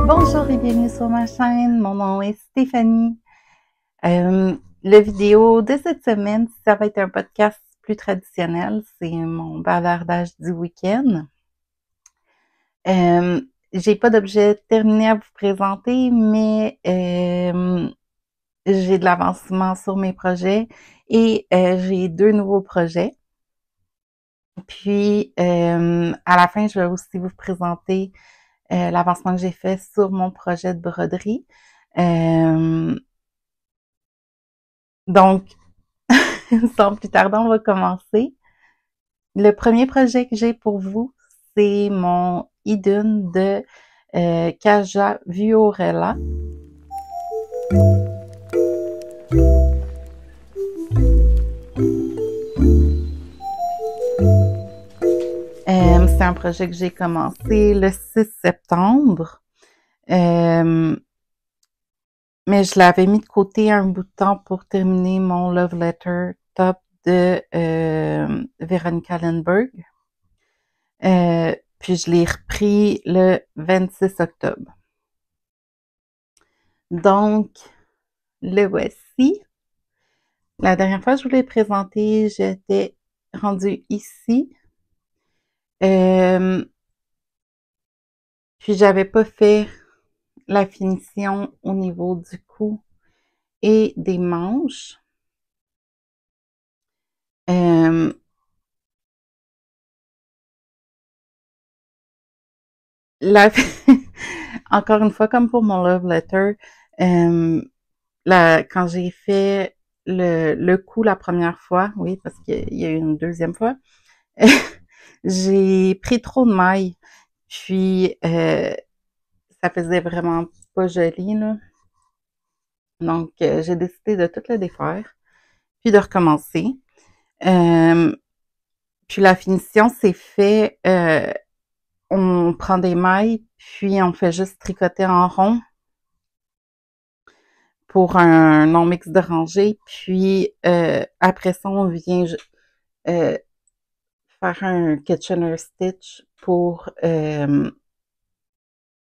Bonjour et bienvenue sur ma chaîne, mon nom est Stéphanie. La vidéo de cette semaine, ça va être un podcast plus traditionnel, c'est mon bavardage du week-end. J'ai pas d'objet terminé à vous présenter, mais j'ai de l'avancement sur mes projets et j'ai 2 nouveaux projets. Puis à la fin, je vais aussi vous présenter l'avancement que j'ai fait sur mon projet de broderie. Donc, sans plus tarder, on va commencer. Le premier projet que j'ai pour vous, c'est mon Idun de Kaja Vuorella. C'est un projet que j'ai commencé le 6 septembre. Mais je l'avais mis de côté un bout de temps pour terminer mon Love Letter top de Veronica Lindbergh. Puis je l'ai repris le 26 octobre. Donc, le voici. La dernière fois que je vous l'ai présenté, j'étais rendue ici. Puis j'avais pas fait la finition au niveau du cou et des manches. La... Encore une fois, comme pour mon love letter, quand j'ai fait le cou la première fois, oui, parce qu'il y a eu une deuxième fois, j'ai pris trop de mailles, puis ça faisait vraiment pas joli, là. Donc, j'ai décidé de tout le défaire, puis de recommencer. Puis la finition, c'est fait, on prend des mailles, puis on fait juste tricoter en rond pour un non-mix de rangée, puis après ça, on vient faire un Kitchener stitch pour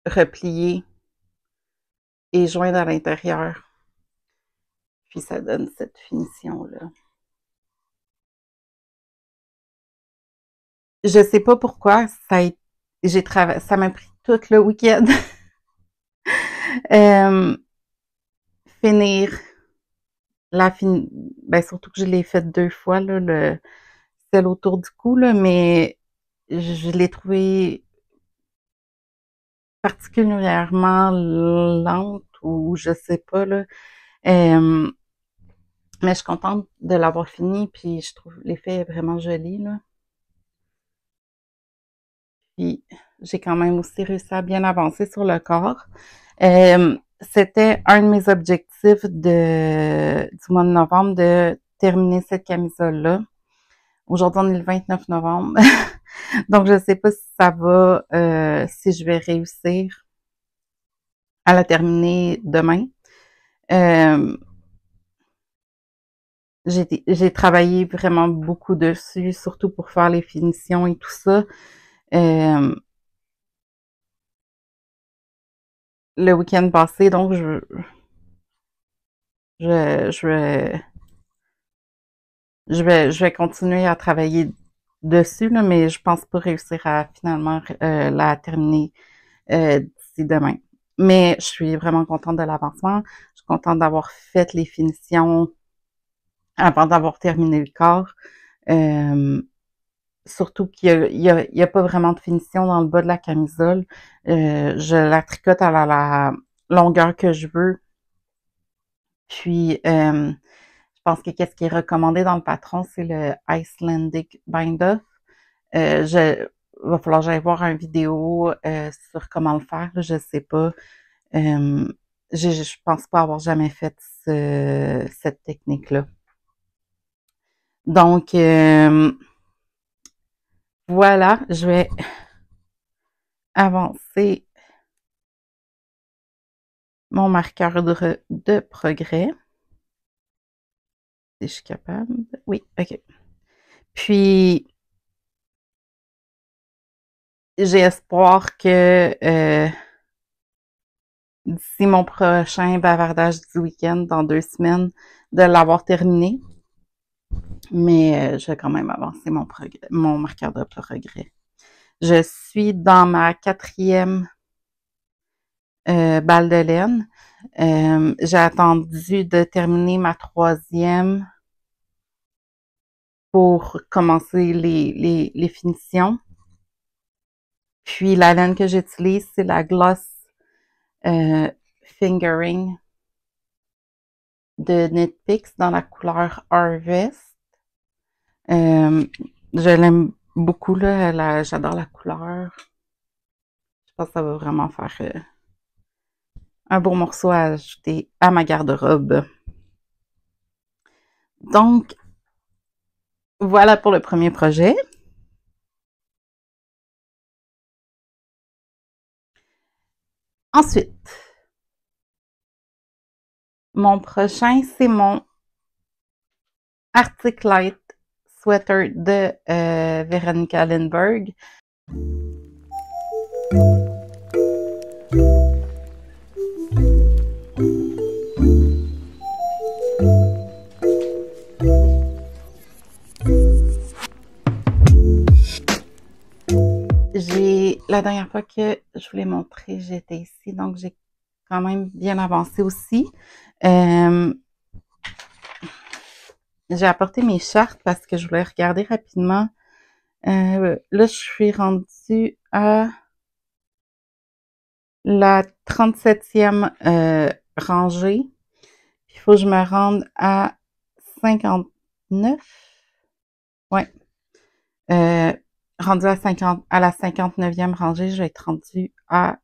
replier et joindre à l'intérieur. Puis ça donne cette finition-là. Je sais pas pourquoi, ça m'a pris tout le week-end. Finir ben surtout que je l'ai fait 2 fois, là, celle autour du cou, là, mais je l'ai trouvé particulièrement lente ou je sais pas, là. Mais je suis contente de l'avoir fini, puis je trouve l'effet est vraiment joli, là. Puis j'ai quand même aussi réussi à bien avancer sur le corps. C'était un de mes objectifs du mois de novembre de terminer cette camisole-là. Aujourd'hui, on est le 29 novembre. Donc, je ne sais pas si ça va, si je vais réussir à la terminer demain. J'ai travaillé vraiment beaucoup dessus, surtout pour faire les finitions et tout ça. Le week-end passé, donc je je vais continuer à travailler dessus, là, mais je pense pas réussir à finalement la terminer d'ici demain. Mais je suis vraiment contente de l'avancement. Je suis contente d'avoir fait les finitions avant d'avoir terminé le corps. Surtout qu'il y a pas vraiment de finition dans le bas de la camisole. Je la tricote à la longueur que je veux. Puis, je pense que qu'est-ce qui est recommandé dans le patron, c'est le Icelandic Bind-Off. Va falloir que j'aille voir une vidéo sur comment le faire, là, je sais pas. Je pense pas avoir jamais fait cette technique-là. Donc, voilà, je vais avancer mon marqueur de progrès. Si je suis capable. Oui, OK. Puis, j'ai espoir que d'ici mon prochain bavardage du week-end, dans 2 semaines, de l'avoir terminé. Mais je vais quand même avancer mon marqueur de progrès. Je suis dans ma 4e balle de laine. J'ai attendu de terminer ma 3e pour commencer les finitions. Puis la laine que j'utilise, c'est la Gloss Fingering de Knit Picks dans la couleur Harvest. Je l'aime beaucoup, là. J'adore la couleur. Je pense que ça va vraiment faire un beau morceau à ajouter à ma garde-robe. Donc, voilà pour le premier projet. Ensuite, mon prochain, c'est mon Arctic Light Sweater de Veronica Lindbergh. La dernière fois que je vous l'ai montré, j'étais ici, donc j'ai quand même bien avancé aussi. J'ai apporté mes chartes parce que je voulais regarder rapidement. Là, je suis rendue à la 37e rangée. Il faut que je me rende à 59. Ouais. Rendu à la 59e rangée, je vais être rendue à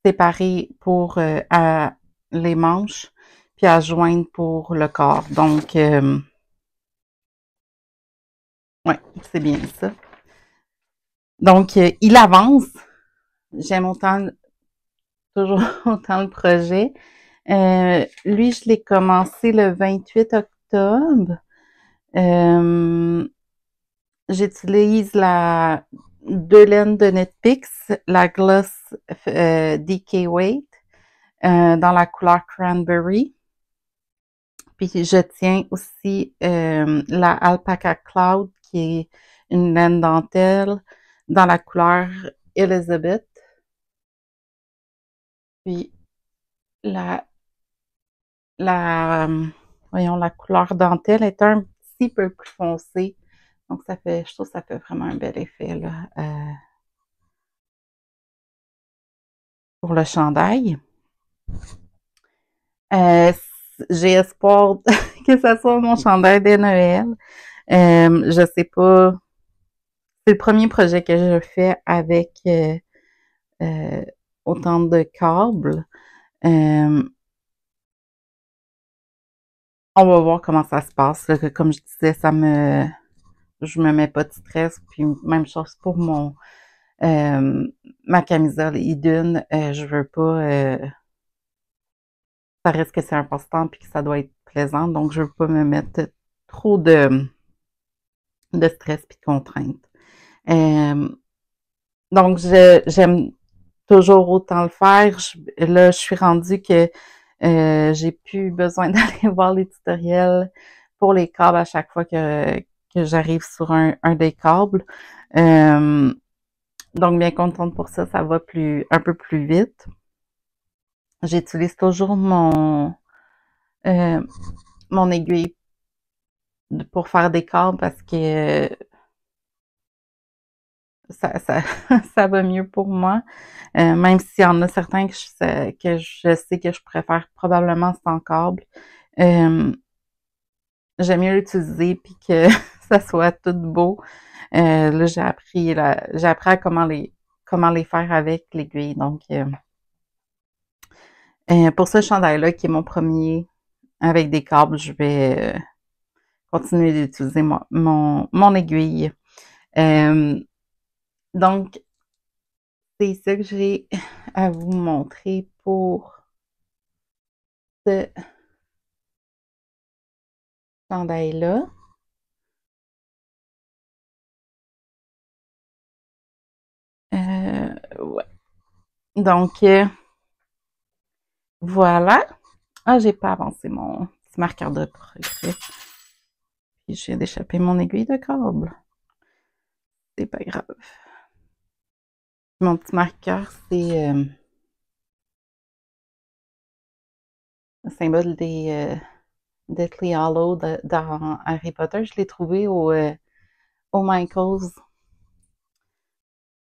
séparer pour à les manches, puis à joindre pour le corps. Donc, ouais, c'est bien ça. Donc, il avance. J'aime toujours autant le projet. Lui, je l'ai commencé le 28 octobre. J'utilise la 2 laines de Knit Picks, la Gloss DK Weight dans la couleur Cranberry. Puis je tiens aussi la Alpaca Cloud qui est une laine dentelle dans la couleur Elizabeth. Puis la voyons, la couleur dentelle est un petit peu plus foncée. Donc je trouve que ça fait vraiment un bel effet là, pour le chandail. J'ai espoir que ça soit mon chandail de Noël. Je sais pas. C'est le premier projet que je fais avec autant de câbles. On va voir comment ça se passe. Là. Comme je disais, je me mets pas de stress. Puis même chose pour ma camisole Idun. Je veux pas. Ça reste que c'est un passe-temps puis que ça doit être plaisant. Donc je veux pas me mettre trop de stress puis de contraintes. Donc j'aime toujours autant le faire. Là, je suis rendue que j'ai plus besoin d'aller voir les tutoriels pour les câbles à chaque fois que j'arrive sur un des câbles. Donc, bien contente pour ça, ça va un peu plus vite. J'utilise toujours euh, mon aiguille pour faire des câbles parce que ça, ça va mieux pour moi. Même s'il y en a certains que je sais que je préfère probablement sans câble. J'aime mieux l'utiliser puis que ça soit tout beau. Là, j'ai appris à comment les faire avec l'aiguille. Donc, pour ce chandail-là, qui est mon premier avec des câbles, je vais continuer d'utiliser mon aiguille. Donc, c'est ça que j'ai à vous montrer pour ce chandail-là. Ouais. Donc, voilà. Ah, j'ai pas avancé mon petit marqueur de progrès. Puis je viens d'échapper mon aiguille de câble. C'est pas grave. Mon petit marqueur, c'est le symbole des Deathly Hallows dans Harry Potter. Je l'ai trouvé au Michaels.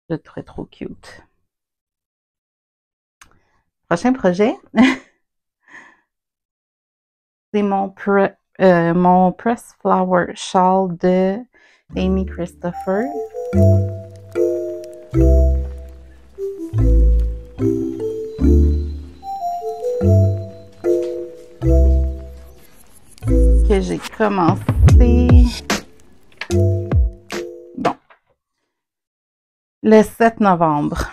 Je le trouvais trop cute. Prochain projet, c'est mon Press Flower Shawl de Amy Christopher. Que j'ai commencé. Bon. Le 7 novembre.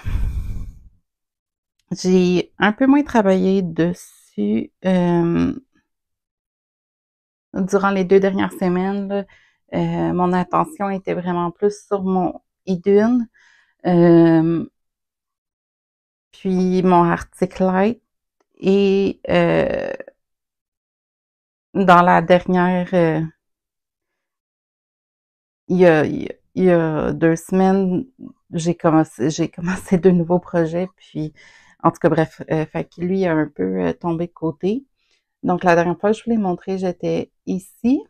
J'ai un peu moins travaillé dessus durant les 2 dernières semaines. Là, mon attention était vraiment plus sur mon Idune, puis mon Arctic Light et dans la dernière, il y a 2 semaines, j'ai commencé 2 nouveaux projets, puis en tout cas bref, fait que lui a un peu tombé de côté. Donc la dernière fois que je vous l'ai montré, j'étais ici.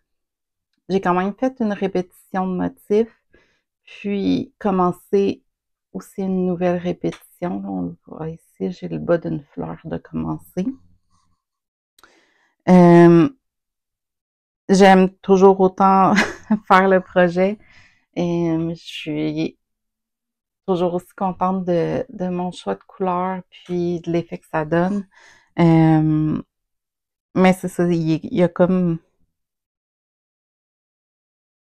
J'ai quand même fait une répétition de motifs, puis commencé aussi une nouvelle répétition. Là, on le voit ici, j'ai le bas d'une fleur de commencer. J'aime toujours autant faire le projet et je suis toujours aussi contente de mon choix de couleur puis de l'effet que ça donne. Mais c'est ça, il a comme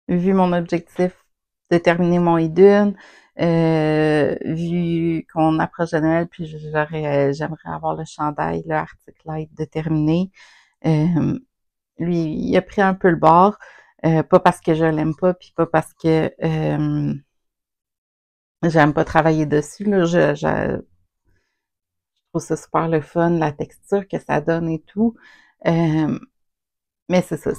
vu mon objectif de terminer mon Idune, vu qu'on approche de Noël, puis j'aimerais avoir le chandail, le Arctic Light de terminer. Lui, il a pris un peu le bord, pas parce que je l'aime pas, puis pas parce que j'aime pas travailler dessus. Là, je trouve ça super le fun, la texture que ça donne et tout. Mais c'est ça,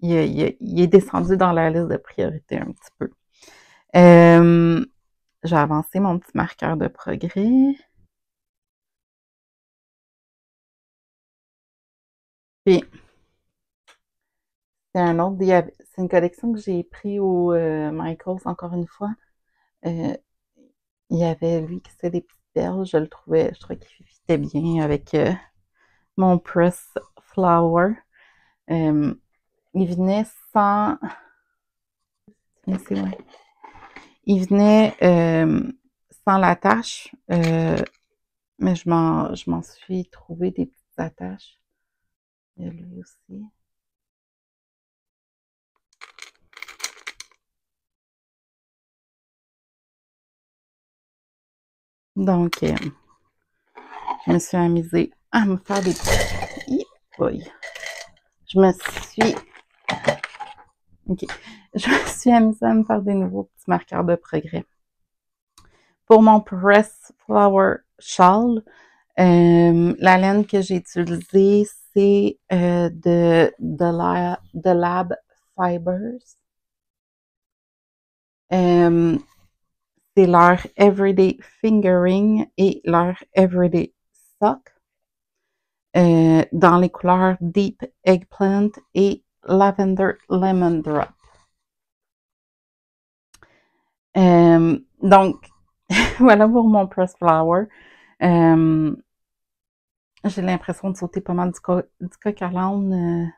il est descendu dans la liste de priorité un petit peu. J'ai avancé mon petit marqueur de progrès. Puis, c'est une collection que j'ai pris au Michaels encore une fois. Il y avait lui qui faisait des petites perles. Je trouvais qu'il fitait bien avec mon Press Flower. Il venait sans. Ouais. Il venait sans l'attache, mais je m'en suis trouvé des petites attaches. Il y a lui aussi. Donc, je me suis amusée à me faire des petits. Je me suis. OK. Je me suis amusée à me faire des nouveaux petits marqueurs de progrès. Pour mon Press Flower Shawl, la laine que j'ai utilisée, c'est de Lab Fibers. C'est leur Everyday Fingering et leur Everyday Sock dans les couleurs Deep Eggplant et Lavender Lemon Drop. Donc, voilà pour mon Press Flower. J'ai l'impression de sauter pas mal du coq à l'âne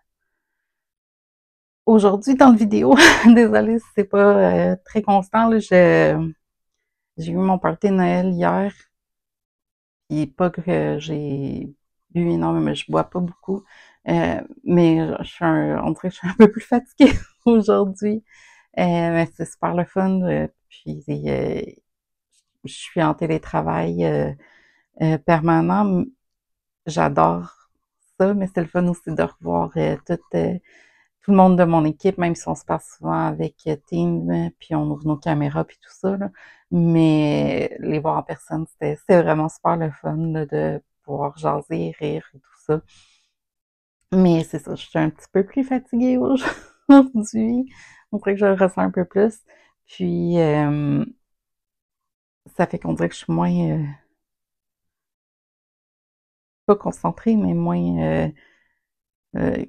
aujourd'hui dans la vidéo. Désolée si c'est pas très constant. Là, j'ai eu mon party de Noël hier. Puis pas que j'ai bu énormément, mais je bois pas beaucoup. Mais on dirait que je suis un peu plus fatiguée aujourd'hui. Mais c'est super le fun. Puis je suis en télétravail J'adore ça, mais c'est le fun aussi de revoir tous tout le monde de mon équipe, même si on se passe souvent avec Teams, puis on ouvre nos caméras, puis tout ça, là. Mais les voir en personne, c'était vraiment super le fun, là, de pouvoir jaser, rire et tout ça. Mais c'est ça, je suis un petit peu plus fatiguée aujourd'hui. On dirait que je le ressens un peu plus. Puis, ça fait qu'on dirait que je suis moins, pas concentrée, mais moins euh,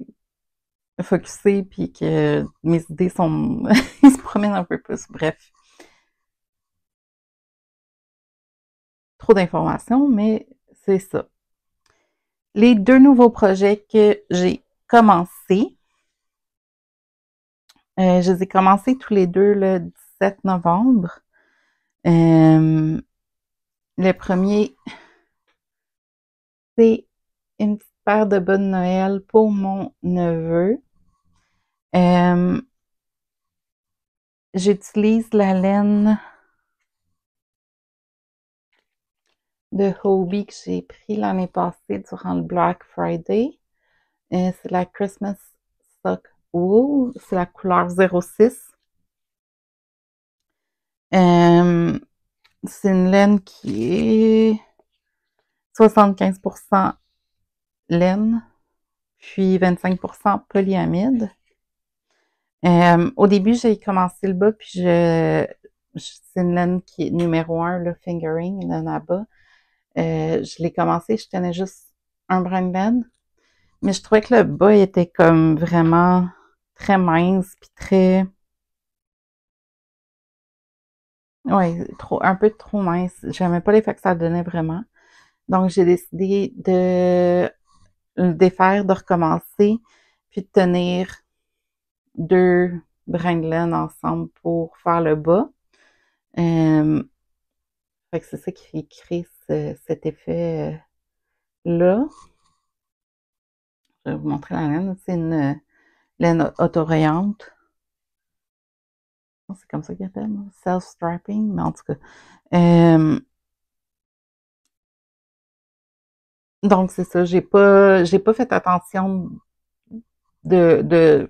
focusée, puis que mes idées sont, ils se promènent un peu plus. Bref, trop d'informations, mais c'est ça. Les 2 nouveaux projets que j'ai commencés, je les ai commencés tous les deux le 17 novembre. Le premier, c'est une petite paire de bas de Noël pour mon neveu. J'utilise la laine de Hobie que j'ai pris l'année passée durant le Black Friday. C'est la Christmas Sock Wool. C'est la couleur 06. C'est une laine qui est 75% laine, puis 25% polyamide. Au début, j'ai commencé le bas, puis c'est une laine qui est numéro 1, le fingering, le Naba. Je l'ai commencé, je tenais juste un brin de laine, mais je trouvais que le bas était comme vraiment très mince, puis très, ouais, un peu trop mince. J'aimais pas l'effet que ça donnait vraiment. Donc, j'ai décidé de le défaire, de recommencer, puis de tenir 2 brins de laine ensemble pour faire le bas. Fait que c'est ça qui crée cet effet-là. Je vais vous montrer la laine. C'est une laine autorayante. C'est comme ça qu'il appelle, self-strapping, mais en tout cas. Donc c'est ça, j'ai pas fait attention de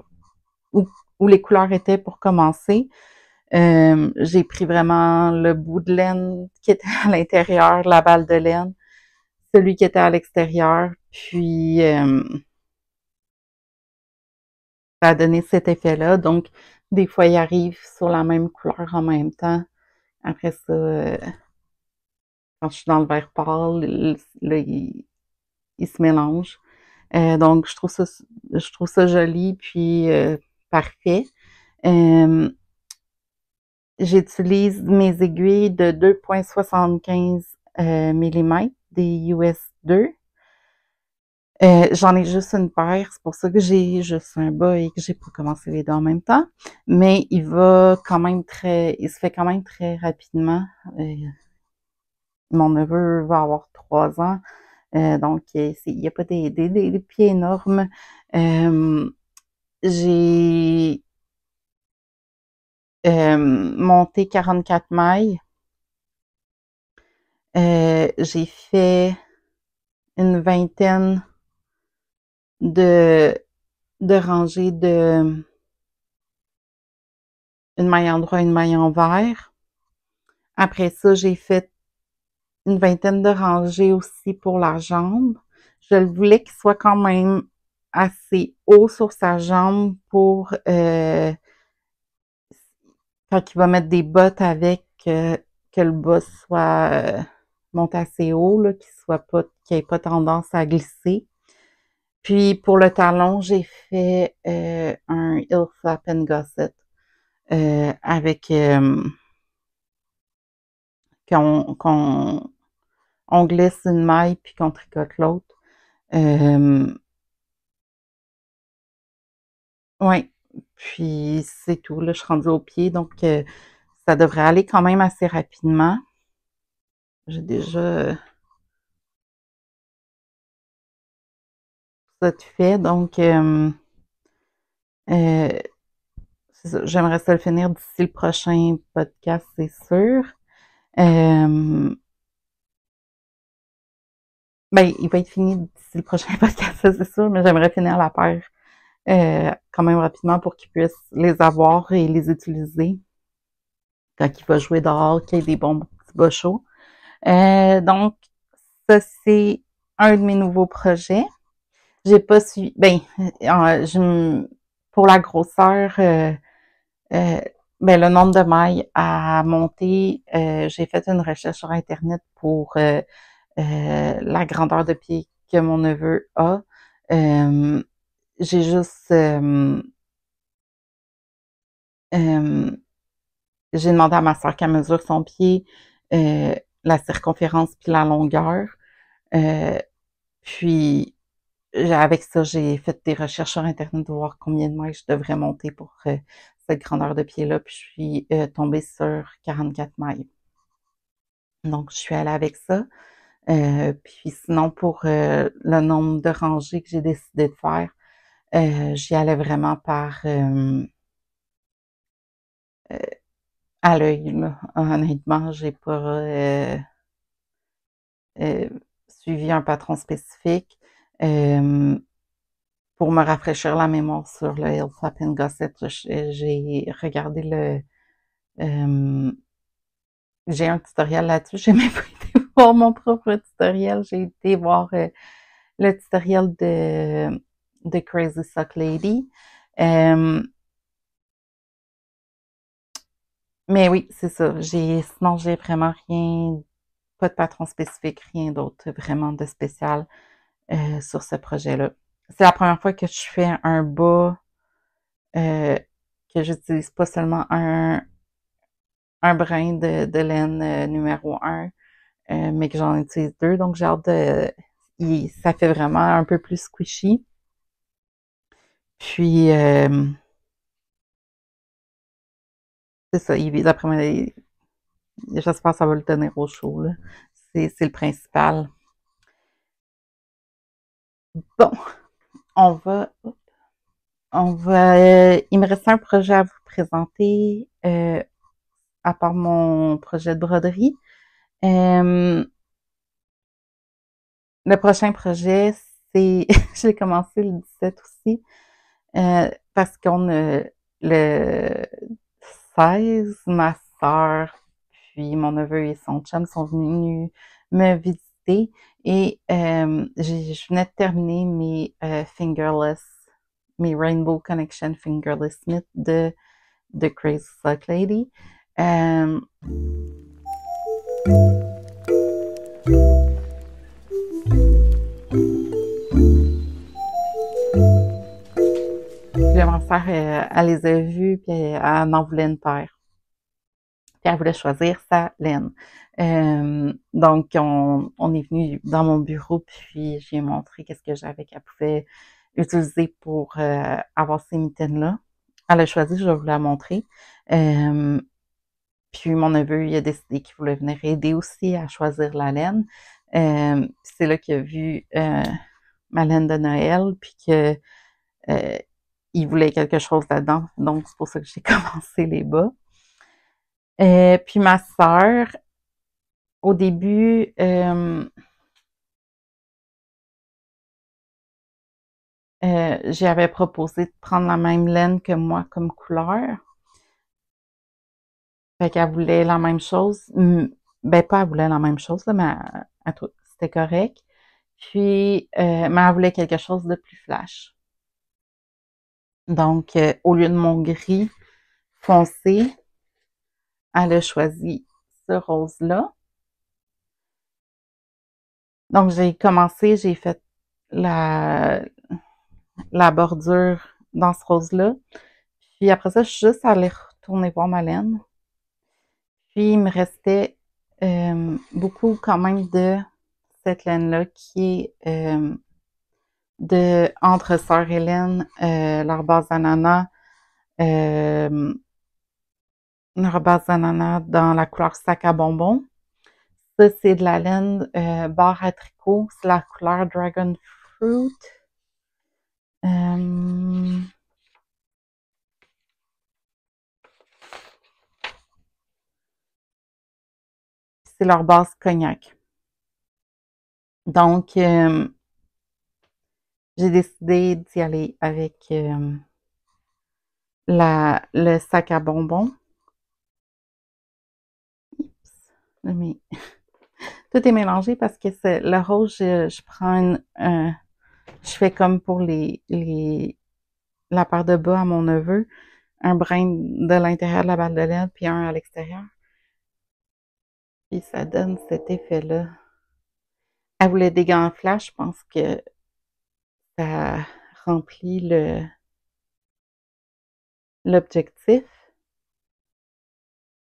où les couleurs étaient pour commencer. J'ai pris vraiment le bout de laine qui était à l'intérieur, la balle de laine, celui qui était à l'extérieur, puis ça a donné cet effet-là. Donc, des fois, il arrive sur la même couleur en même temps. Après ça, quand je suis dans le vert pâle, là, il se mélange. Donc, je trouve ça joli, puis parfait. Euh, J'utilise mes aiguilles de 2,75 mm, des US 2. J'en ai juste une paire, c'est pour ça que j'ai juste un bas et que j'ai pas commencé les deux en même temps. Mais il se fait quand même très rapidement. Mon neveu va avoir 3 ans, donc il n'y a pas des pieds énormes. J'ai monté 44 mailles. J'ai fait une vingtaine de, de rangées de une maille en droit, une maille en vert. Après ça, j'ai fait une vingtaine de rangées aussi pour la jambe. Je le voulais qu'il soit quand même assez haut sur sa jambe pour quand il va mettre des bottes avec que le bas soit monte assez haut, là, qu'il n'ait pas tendance à glisser. Puis pour le talon, j'ai fait un heel flap and gusset avec qu'on on glisse une maille puis qu'on tricote l'autre. Ouais. Puis c'est tout. Là, je suis rendue au pied, donc ça devrait aller quand même assez rapidement. J'ai déjà ça de fait, donc euh, c'est ça. J'aimerais ça le finir d'ici le prochain podcast, c'est sûr. Euh, ben, il va être fini d'ici le prochain podcast, ça c'est sûr, mais j'aimerais finir la paire quand même rapidement pour qu'il puisse les avoir et les utiliser quand il va jouer dehors, qu'il y ait des bons petits bas chauds. Donc, ça, c'est un de mes nouveaux projets. J'ai pas su, ben, pour la grosseur, euh, ben, le nombre de mailles à monter, j'ai fait une recherche sur Internet pour la grandeur de pied que mon neveu a. J'ai juste euh, j'ai demandé à ma soeur qu'elle mesure son pied, euh, la circonférence puis la longueur. Euh, puis avec ça, j'ai fait des recherches sur Internet pour voir combien de mailles je devrais monter pour cette grandeur de pied-là. Puis je suis tombée sur 44 mailles. Donc, je suis allée avec ça. Puis sinon, pour le nombre de rangées que j'ai décidé de faire, j'y allais vraiment par euh, à l'œil, là. Honnêtement, j'ai pas euh, suivi un patron spécifique. Euh, pour me rafraîchir la mémoire sur le Hill Flap and Gusset, j'ai regardé j'ai un tutoriel là-dessus. J'ai même pas été voir mon propre tutoriel. J'ai été voir le tutoriel de Crazy Sock Lady. Euh, mais oui, c'est ça. Sinon, j'ai vraiment rien, pas de patron spécifique, rien d'autre vraiment de spécial sur ce projet-là. C'est la première fois que je fais un bas euh, que j'utilise pas seulement un brin de laine numéro 1, mais que j'en utilise deux. Donc, j'ai hâte ça fait vraiment un peu plus squishy. Puis, c'est ça. D'après moi, j'espère que ça va le tenir au chaud, là. C'est le principal. Bon, on va, il me reste un projet à vous présenter, à part mon projet de broderie. Euh, le prochain projet, c'est, j'ai commencé le 17 aussi, parce qu'on a le 16, ma sœur, puis mon neveu et son chum sont venus me visiter et je venais de terminer mes Rainbow Connection Fingerless Smith de Crazy Sock Lady. Euh, puis ma sœur, elle les a vus, puis elle en voulait une paire. Puis elle voulait choisir sa laine. Donc, on est venu dans mon bureau, puis j'ai montré qu'est-ce que j'avais qu'elle pouvait utiliser pour avoir ces mitaines-là. Elle a choisi, je vais vous la montrer. Euh, Puis mon neveu, il a décidé qu'il voulait venir aider aussi à choisir la laine. C'est là qu'il a vu ma laine de Noël, puis que il voulait quelque chose là-dedans. Donc, c'est pour ça que j'ai commencé les bas. Puis ma sœur, au début, j'avais proposé de prendre la même laine que moi comme couleur. Fait qu'elle voulait la même chose. Ben, pas elle voulait la même chose, là, mais c'était correct. Puis, mais elle voulait quelque chose de plus flash. Donc, au lieu de mon gris foncé, elle a choisi ce rose-là. Donc, j'ai fait la, la bordure dans ce rose-là. Puis après ça, je suis juste allée retourner voir ma laine. Puis, il me restait beaucoup quand même de cette laine-là qui est de entre Sœur Hélène, leur base ananas, euh, leur base ananas dans la couleur sac à bonbons. Ça, c'est de la laine barre à tricot. C'est la couleur Dragon Fruit. Euh, c'est leur base cognac. Donc, j'ai décidé d'y aller avec le sac à bonbons. Mais tout est mélangé parce que c'est le rose, je prends je fais comme pour la paire de bas à mon neveu, un brin de l'intérieur de la balle de laine, puis un à l'extérieur. Puis ça donne cet effet-là. Elle voulait des gants flash, je pense que ça remplit l'objectif.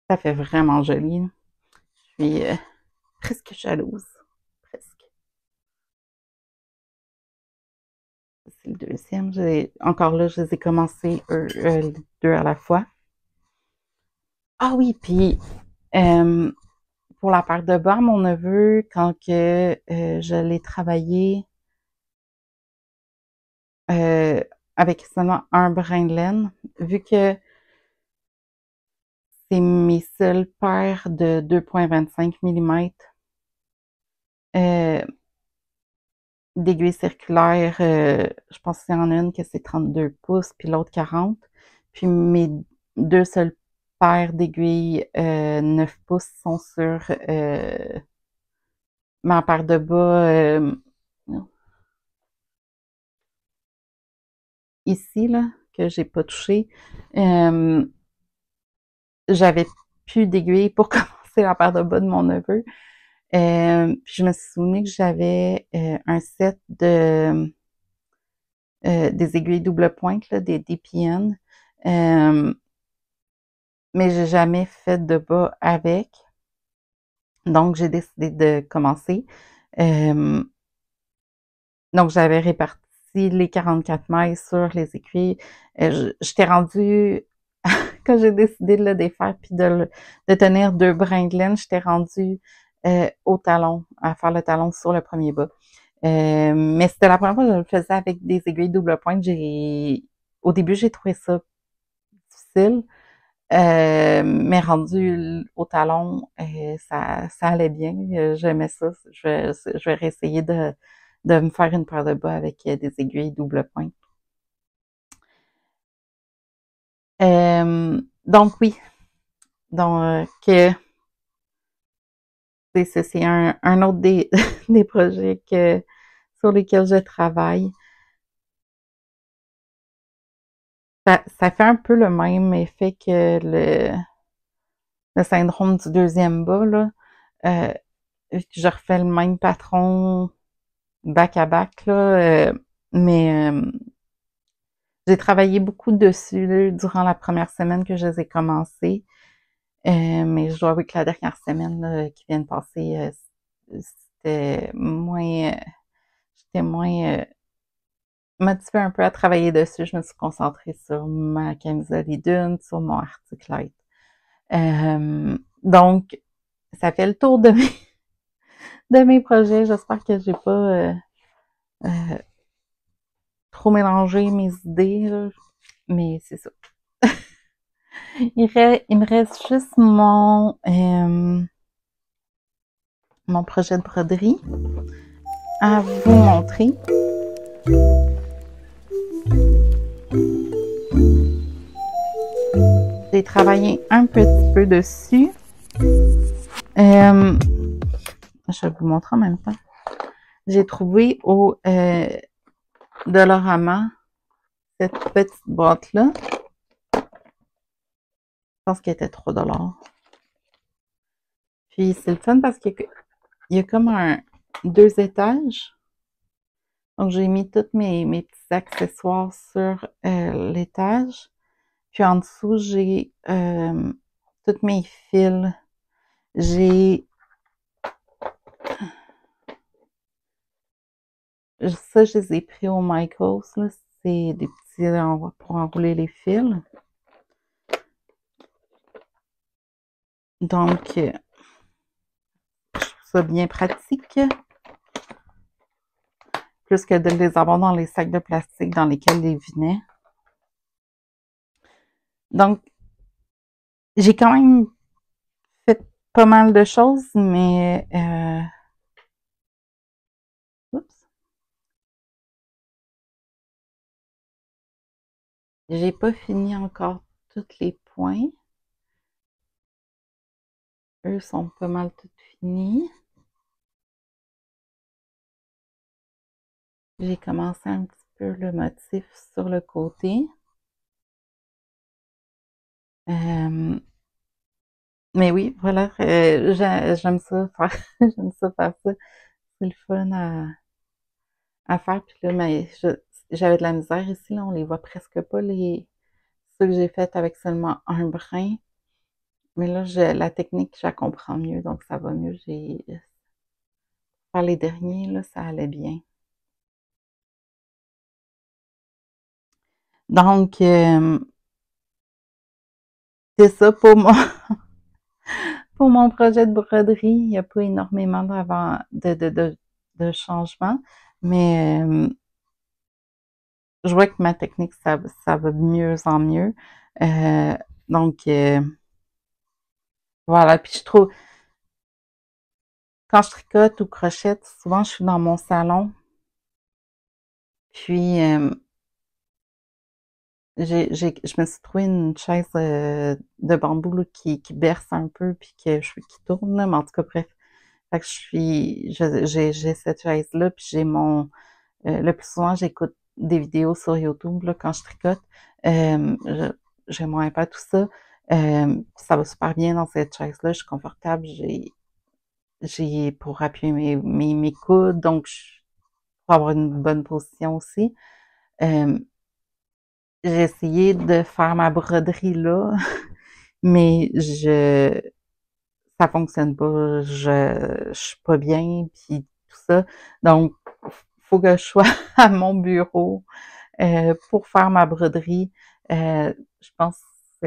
Ça fait vraiment joli. Je suis presque jalouse. Presque. C'est le deuxième. Encore là, je les ai commencés les deux à la fois. Ah oui, puis pour la paire de bas, mon neveu, quand que je l'ai travaillé avec seulement un brin de laine, vu que c'est mes seules paires de 2,25 mm d'aiguilles circulaires, je pense qu'il y en a une que c'est 32 pouces, puis l'autre 40. Puis mes deux seules paires d'aiguilles 9 pouces sont sur ma paire de bas ici, là, que j'ai pas touché. J'avais plus d'aiguilles pour commencer la paire de bas de mon neveu. Puis je me suis souvenu que j'avais un set de des aiguilles double pointe, là, des DPN. Mais j'ai jamais fait de bas avec. Donc, j'ai décidé de commencer. Donc, j'avais réparti les 44 mailles sur les aiguilles. J'étais rendue, quand j'ai décidé de le défaire puis de tenir deux brins de laine, j'étais rendue au talon, à faire le talon sur le premier bas. Mais c'était la première fois que je le faisais avec des aiguilles double pointe. Au début, j'ai trouvé ça difficile. Mais rendu au talon, ça allait bien. J'aimais ça. Je vais réessayer de me faire une paire de bas avec des aiguilles double pointe. Donc oui, donc c'est un autre des, des projets sur lesquels je travaille. Ça fait un peu le même effet que le syndrome du deuxième bas, là. Je refais le même patron back à back, là, mais j'ai travaillé beaucoup dessus là, durant la première semaine que je les ai commencés. Mais je dois avouer que la dernière semaine là, qui vient de passer, j'étais moins motivée un peu à travailler dessus. Je me suis concentrée sur ma camisole et d'une, sur mon articulate. Donc, ça fait le tour de mes projets. J'espère que j'ai pas trop mélangé mes idées, là. Mais c'est ça. Il me reste juste mon projet de broderie à vous montrer. J'ai travaillé un petit peu dessus. Je vais vous montrer en même temps. J'ai trouvé au Dollarama cette petite boîte-là. Je pense qu'elle était 3 $. Puis c'est le fun parce qu'il y a comme deux étages. Donc j'ai mis tous mes petits accessoires sur l'étage. Puis en dessous, j'ai tous mes fils. Ça, je les ai pris au Michaels, là. C'est des petits endroits pour enrouler les fils. Donc, je trouve ça bien pratique. Plus que de les avoir dans les sacs de plastique dans lesquels ils venaient. Donc, j'ai quand même fait pas mal de choses, mais oups. J'ai pas fini encore tous les points. Eux sont pas mal tous finis. J'ai commencé un petit peu le motif sur le côté. Mais oui, voilà, j'aime ça faire, j'aime ça faire ça. C'est le fun à faire. Puis là, mais j'avais de la misère ici, là, on les voit presque pas, ceux que j'ai fait avec seulement un brin. Mais là, la technique, je la comprends mieux, donc ça va mieux. Faire les derniers, là, ça allait bien. Donc, c'est ça pour moi. Pour mon projet de broderie, il n'y a pas énormément de changements, mais je vois que ma technique, ça va de mieux en mieux. Euh, donc, voilà. Puis je trouve, quand je tricote ou crochette, souvent je suis dans mon salon. Puis, je me suis trouvé une chaise de bambou là, qui berce un peu, puis qui tourne, là, mais en tout cas, bref. Fait que j'ai cette chaise-là, puis le plus souvent, j'écoute des vidéos sur YouTube là, quand je tricote. J'ai mon iPad, tout ça. Ça va super bien dans cette chaise-là. Je suis confortable. J'ai pour appuyer mes coudes, donc pour avoir une bonne position aussi. Euh, j'ai essayé de faire ma broderie là, mais ça fonctionne pas. Je suis pas bien, puis tout ça. Donc, faut que je sois à mon bureau pour faire ma broderie. Je pense que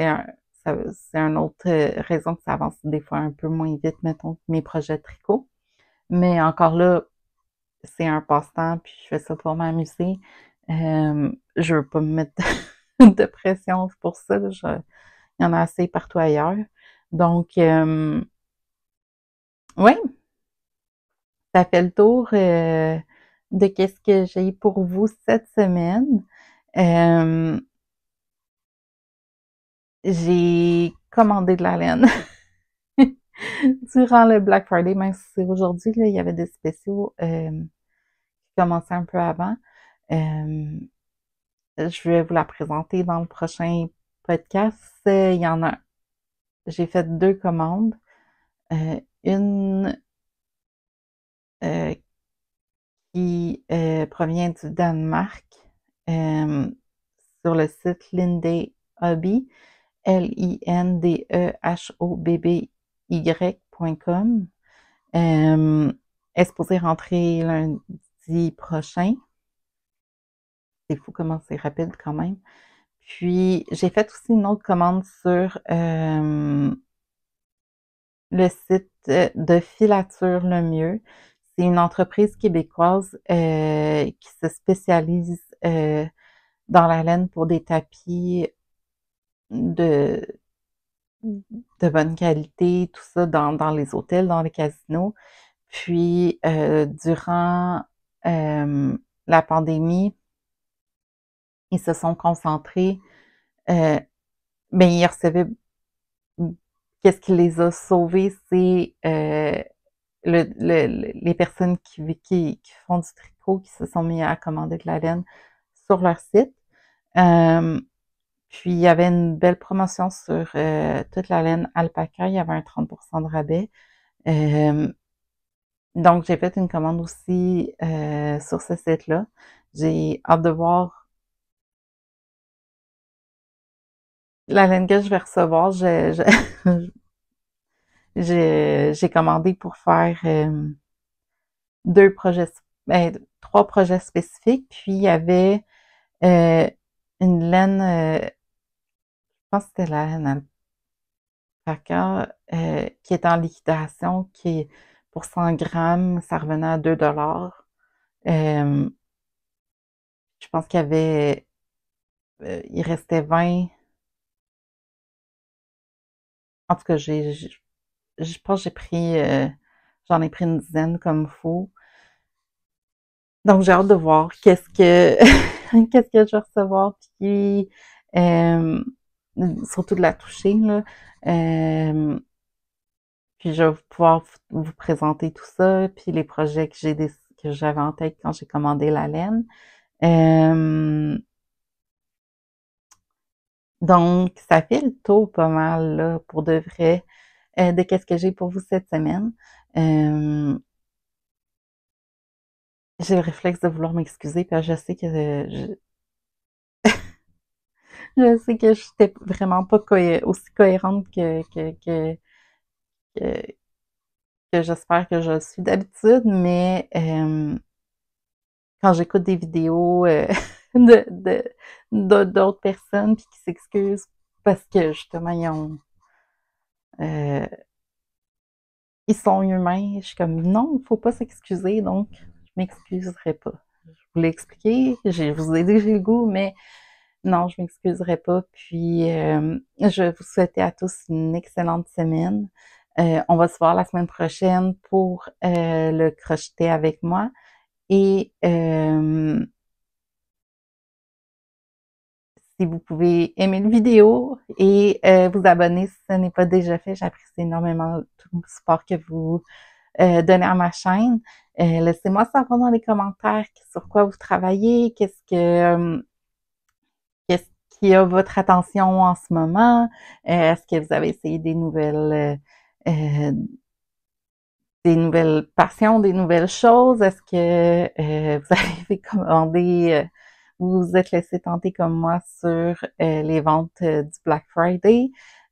c'est une autre raison que ça avance des fois un peu moins vite, mettons, que mes projets de tricot. Mais encore là, c'est un passe-temps, puis je fais ça pour m'amuser. Je veux pas me mettre de pression pour ça. Il y en a assez partout ailleurs. Donc, oui, ça fait le tour de qu'est-ce que j'ai pour vous cette semaine. Euh, j'ai commandé de la laine durant le Black Friday, même si c'est aujourd'hui, là, il y avait des spéciaux qui commençaient un peu avant. Euh, je vais vous la présenter dans le prochain podcast. Il y en a, j'ai fait 2 commandes. Une euh, qui provient du Danemark euh, sur le site Linde Hobby, LINDEHOBBY.com. Elle est supposée rentrer lundi prochain. C'est fou comment c'est rapide quand même. Puis, j'ai fait aussi une autre commande sur le site de Filature Le Mieux. C'est une entreprise québécoise qui se spécialise dans la laine pour des tapis de, de bonne qualité, tout ça dans les hôtels, dans les casinos. Puis, durant la pandémie, ils se sont concentrés, euh, ben, ils recevaient, qu'est-ce qui les a sauvés, c'est les personnes qui font du tricot, qui se sont mis à commander de la laine sur leur site. Euh, Puis, il y avait une belle promotion sur toute la laine alpaca. Il y avait un 30% de rabais. Donc, j'ai fait une commande aussi sur ce site-là. J'ai hâte de voir la laine que je vais recevoir. J'ai commandé pour faire 2 projets, ben, 3 projets spécifiques. Puis, il y avait euh, une laine, je pense que c'était la laine alpaca, qui est en liquidation, qui pour 100 grammes, ça revenait à 2 $. Euh, je pense qu'il y avait, il restait 20. En tout cas, je pense que j'en ai pris une dizaine comme faut. Donc, j'ai hâte de voir qu'est-ce que, qu'est-ce que je vais recevoir. Puis, surtout de la toucher, là. Puis je vais pouvoir vous présenter tout ça, puis les projets que j'avais en tête quand j'ai commandé la laine. Donc, ça fait le tour pas mal, là, pour de vrai, de qu'est-ce que j'ai pour vous cette semaine. J'ai le réflexe de vouloir m'excuser, puis je sais que je sais que j'étais vraiment pas aussi cohérente que, que j'espère que je le suis d'habitude, mais quand j'écoute des vidéos de, d'autres personnes puis qui s'excusent parce que justement euh, ils sont humains, je suis comme non, il faut pas s'excuser, donc je m'excuserai pas. Je vous l'ai expliqué, je vous ai dit que j'ai le goût, mais non, je m'excuserai pas. Puis je vais vous souhaiter à tous une excellente semaine. On va se voir la semaine prochaine pour le crocheter avec moi. Et si vous pouvez aimer la vidéo et vous abonner si ce n'est pas déjà fait, j'apprécie énormément tout le support que vous donnez à ma chaîne. Laissez-moi savoir dans les commentaires sur quoi vous travaillez, qu'est-ce qui a votre attention en ce moment. Est-ce que vous avez essayé des nouvelles passions, des nouvelles choses? Est-ce que vous avez commandé, vous vous êtes laissé tenter comme moi sur les ventes du Black Friday?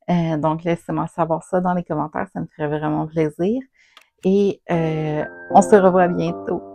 Donc, laissez-moi savoir ça dans les commentaires, ça me ferait vraiment plaisir. Et on se revoit bientôt.